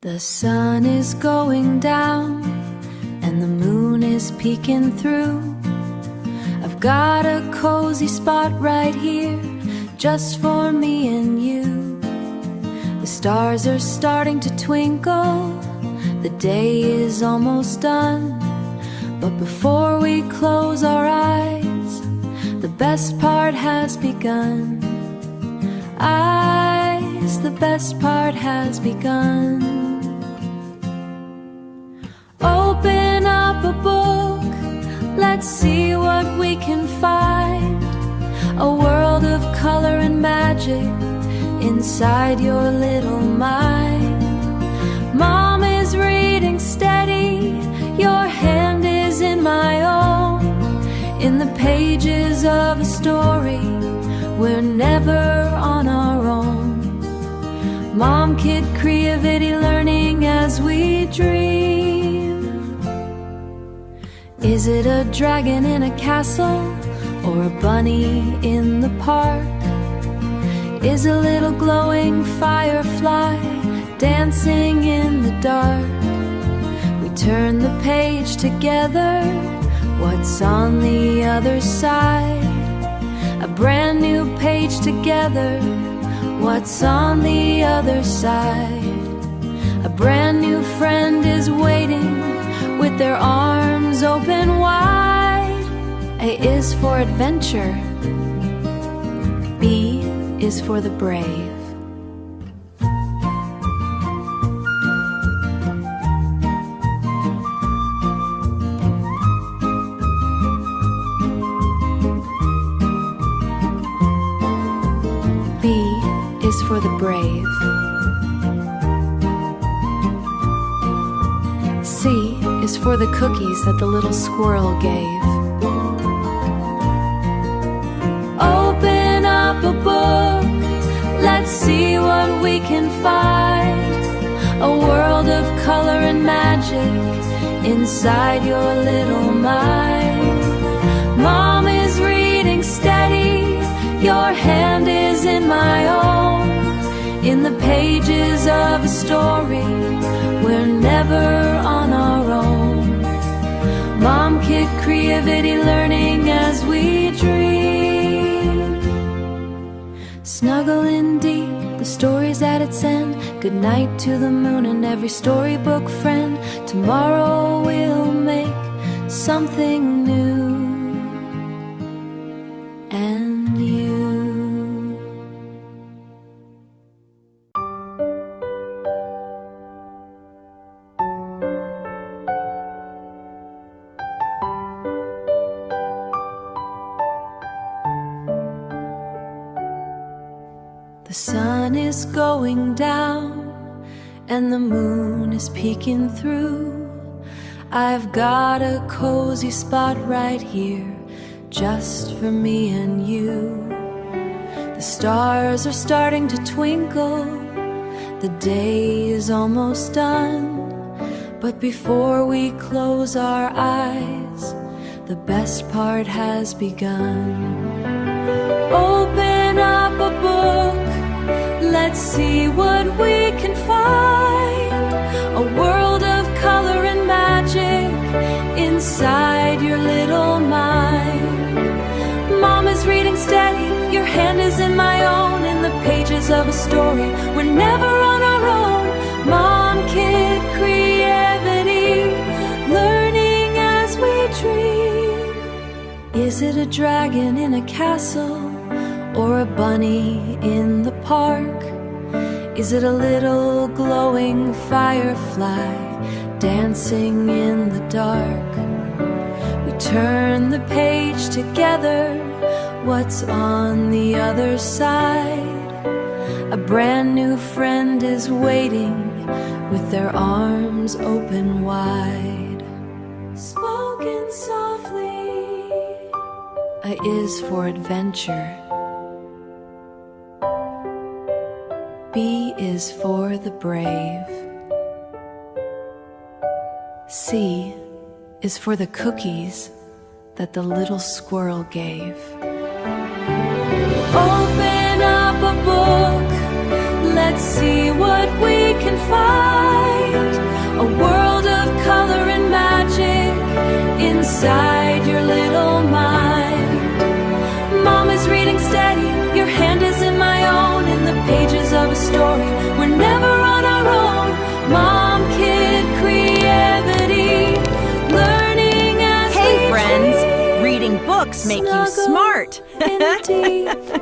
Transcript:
The sun is going down and the moon is peeking through. I've got a cozy spot right here just for me and you. The stars are starting to twinkle, the day is almost done. But before we close our eyes, the best part has begun. Eyes, the best part has begun. Open up a book, let's see what we can find. A world of color and magic inside your little mind. Mom is reading steady, your hand is in my own. In the pages of a story, we're never on our own. MomKidCreativity, learning as we dream. Is it a dragon in a castle or a bunny in the park? Is a little glowing firefly dancing in the dark? We turn the page together, what's on the other side? A brand new page together, what's on the other side? A brand new friend is waiting with their arms open wide. A is for adventure, B is for the brave. B is for the brave. C is for the cookies that the little squirrel gave. Open up a book, let's see what we can find. A world of color and magic inside your little mind. Mom is reading steady, your hand is in my own. In the pages of a story, we're never on our own. MomKidCreativity, learning as we dream. Snuggle in deep, the story's at its end. Good night to the moon and every storybook friend. Tomorrow we'll make something new. And you. The sun is going down and the moon is peeking through. I've got a cozy spot right here just for me and you. The stars are starting to twinkle, the day is almost done. But before we close our eyes, the best part has begun. Open up a book, let's see what we can find. A world of color and magic inside your little mind. Mom is reading steady, your hand is in my own. In the pages of a story, we're never on our own. MomKidCreativity, learning as we dream. Is it a dragon in a castle or a bunny in the park? Is it a little glowing firefly dancing in the dark? We turn the page together, what's on the other side? A brand new friend is waiting with their arms open wide. Spoken softly, A is for adventure, B is for the brave. C is for the cookies that the little squirrel gave. Open up a book, let's see what we can find. make you smart. in deep